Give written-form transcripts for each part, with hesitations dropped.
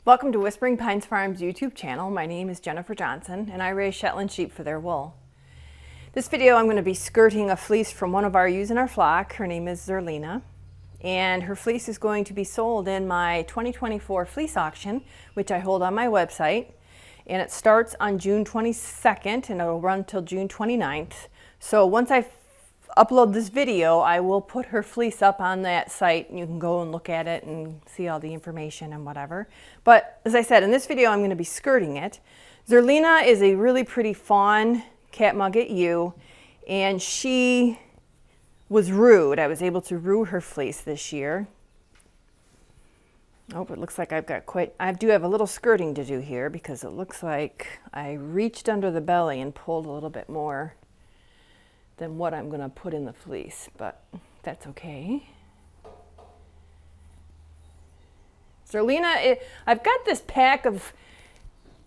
Welcome to Whispering Pines Farm's YouTube channel. My name is Jennifer Johnson and I raise Shetland sheep for their wool. This video I'm going to be skirting a fleece from one of our ewes in our flock. Her name is Zerlina and her fleece is going to be sold in my 2024 fleece auction, which I hold on my website, and it starts on June 22nd and it'll run till June 29th. So once I upload this video, I will put her fleece up on that site and you can go and look at it and see all the information and whatever. But as I said, in this video I'm going to be skirting it. Zerlina is a really pretty fawn catmugget ewe, and she was Roo'd. I was able to Roo'd her fleece this year. Oh, it looks like I do have a little skirting to do here because it looks like I reached under the belly and pulled a little bit more than what I'm going to put in the fleece, but that's okay. Zerlina, I've got this pack of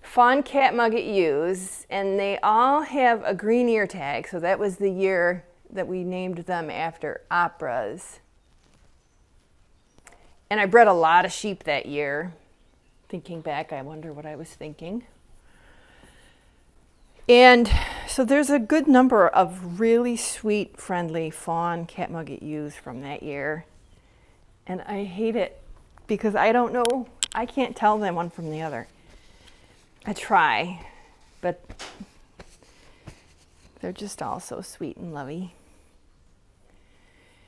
fawn catmugget ewes, and they all have a green ear tag, so that was the year that we named them after operas. And I bred a lot of sheep that year. Thinking back, I wonder what I was thinking. And so there's a good number of really sweet, friendly fawn catmugget ewes from that year. And I hate it because I don't know, I can't tell them one from the other. I try, but they're just all so sweet and lovey.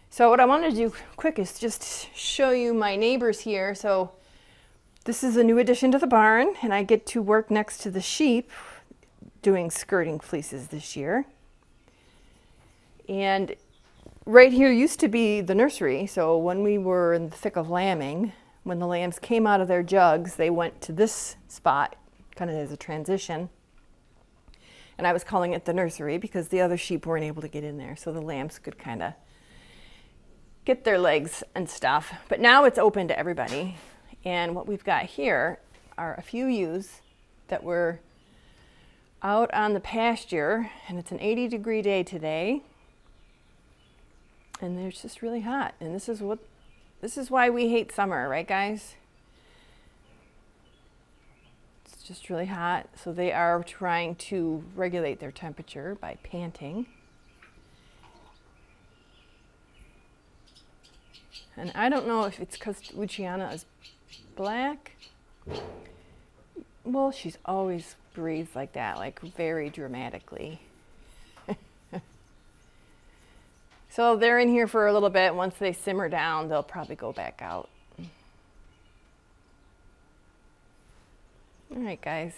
So what I want to do quick is just show you my neighbors here. So this is a new addition to the barn, and I get to work next to the sheep doing skirting fleeces this year. And right here used to be the nursery, so when we were in the thick of lambing, when the lambs came out of their jugs, they went to this spot kind of as a transition, and I was calling it the nursery because the other sheep weren't able to get in there, so the lambs could kind of get their legs and stuff. But now it's open to everybody, and what we've got here are a few ewes that were out on the pasture, and it's an 80-degree day today, and it's just really hot. And this is why we hate summer, right guys? It's just really hot, so they are trying to regulate their temperature by panting. And I don't know if it's because Luciana is black. Well, she's always breathes like that, like very dramatically. So they're in here for a little bit. Once they simmer down, they'll probably go back out. All right, guys.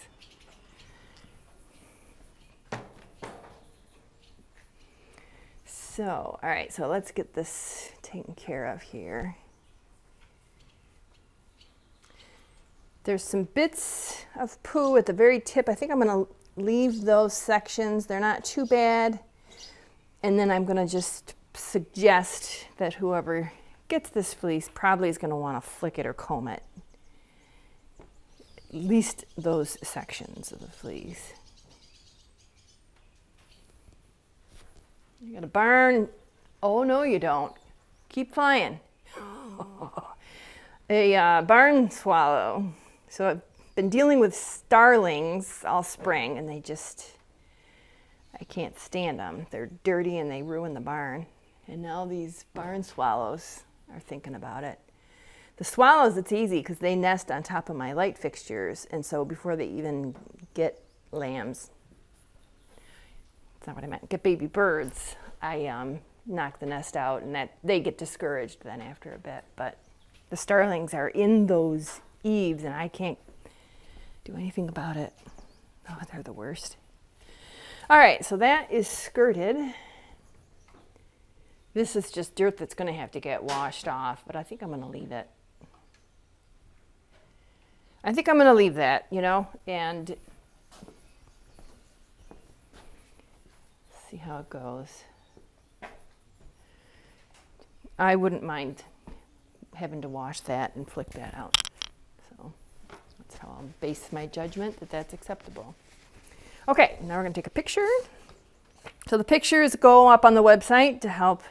So, all right, so let's get this taken care of here. There's some bits of poo at the very tip. I think I'm going to leave those sections. They're not too bad. And then I'm going to just suggest that whoever gets this fleece probably is going to want to flick it or comb it. At least those sections of the fleece. You got a barn. Oh, no, you don't. Keep flying. A barn swallow. So I've been dealing with starlings all spring, and I can't stand them. They're dirty and they ruin the barn. And now these barn swallows are thinking about it. The swallows, it's easy because they nest on top of my light fixtures, and so before they even get lambs, that's not what I meant, get baby birds, I knock the nest out, and that they get discouraged then after a bit. But the starlings are in those eaves, and I can't do anything about it. Oh, they're the worst. All right, so that is skirted. This is just dirt that's going to have to get washed off, but I think I'm going to leave it. I think I'm going to leave that, you know, and see how it goes. I wouldn't mind having to wash that and flick that out. So that's how I'll base my judgment that that's acceptable. Okay, now we're going to take a picture. So the pictures go up on the website to help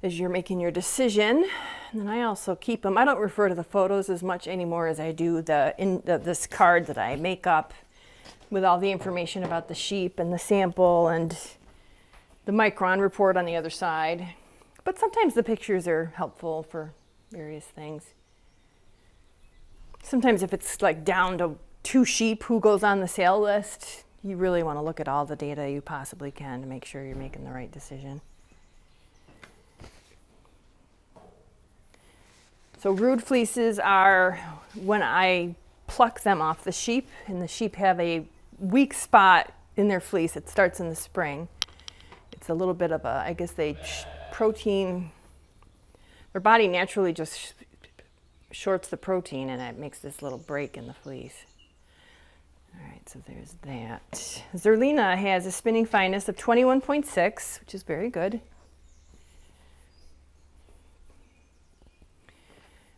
as you're making your decision. And then I also keep them. I don't refer to the photos as much anymore as I do this card that I make up with all the information about the sheep and the sample and the micron report on the other side. But sometimes the pictures are helpful for various things. Sometimes if it's like down to 2 sheep who goes on the sale list, you really want to look at all the data you possibly can to make sure you're making the right decision. So Roo'd fleeces are when I pluck them off the sheep, and the sheep have a weak spot in their fleece. It starts in the spring. It's a little bit of a, I guess protein, their body naturally just shorts the protein and it makes this little break in the fleece. All right, so there's that. Zerlina has a spinning fineness of 21.6, which is very good.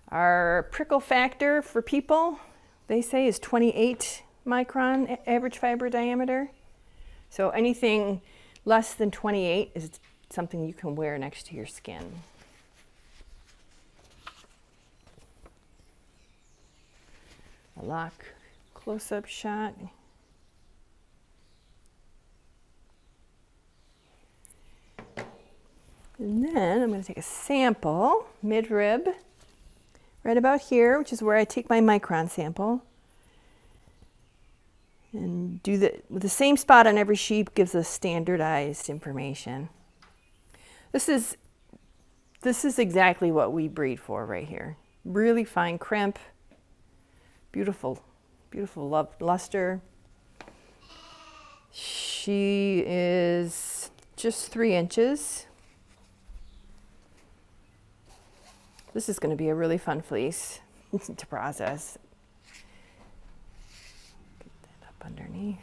Our prickle factor for people, they say, is 28 micron average fiber diameter. So anything less than 28 is something you can wear next to your skin. A lock close-up shot. And then I'm going to take a sample, mid-rib, right about here, which is where I take my micron sample. And do with the same spot on every sheep gives us standardized information. This is exactly what we breed for right here. Really fine crimp, beautiful, beautiful luster. She is just 3 inches. This is going to be a really fun fleece to process. Get that up underneath.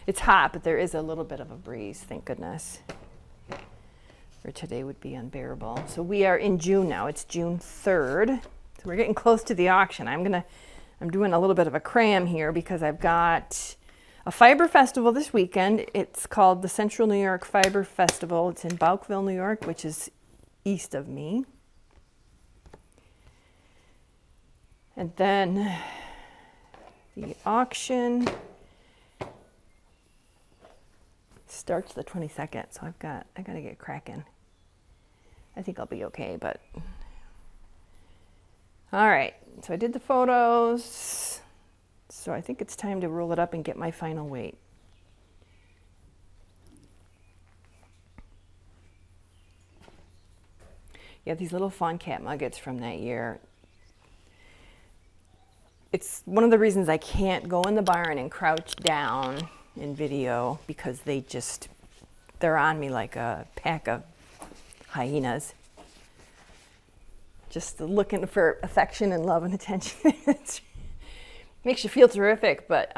It's hot, but there is a little bit of a breeze, thank goodness. Or today would be unbearable. So we are in June now. It's June 3rd. So we're getting close to the auction. I'm doing a little bit of a cram here because I've got a fiber festival this weekend. It's called the Central New York Fiber Festival. It's in Bouckville, New York, which is east of me. And then the auction starts the 22nd, so I gotta get cracking. I think I'll be okay, but all right. So I did the photos. So I think it's time to roll it up and get my final weight. Yeah, these little Fawn cat nuggets from that year. It's one of the reasons I can't go in the barn and crouch down in video because they're on me like a pack of hyenas. Just looking for affection and love and attention. Makes you feel terrific, but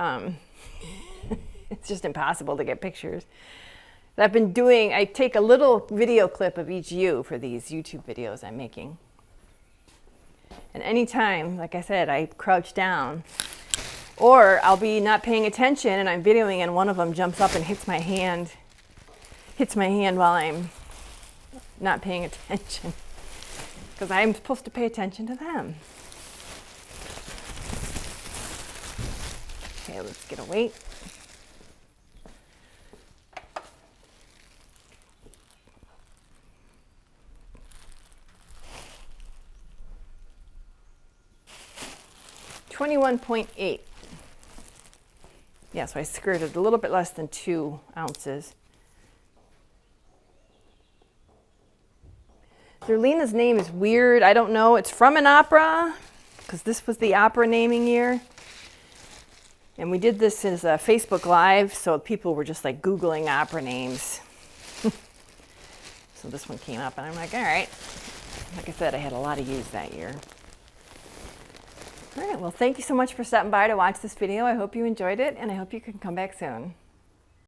it's just impossible to get pictures. I take a little video clip of each ewe for these YouTube videos I'm making. And anytime, like I said, I crouch down, or I'll be not paying attention and I'm videoing and one of them jumps up and hits my hand while I'm not paying attention, because I'm supposed to pay attention to them. Okay, let's get a weight. $21.8. Yeah, so I skirted a little bit less than 2 ounces. Zerlina's name is weird. I don't know. It's from an opera, because this was the opera naming year. And we did this as a Facebook Live, so people were just like Googling opera names. So this one came up, and I'm like, all right. Like I said, I had a lot of ewes that year. All right, well, thank you so much for stopping by to watch this video. I hope you enjoyed it, and I hope you can come back soon.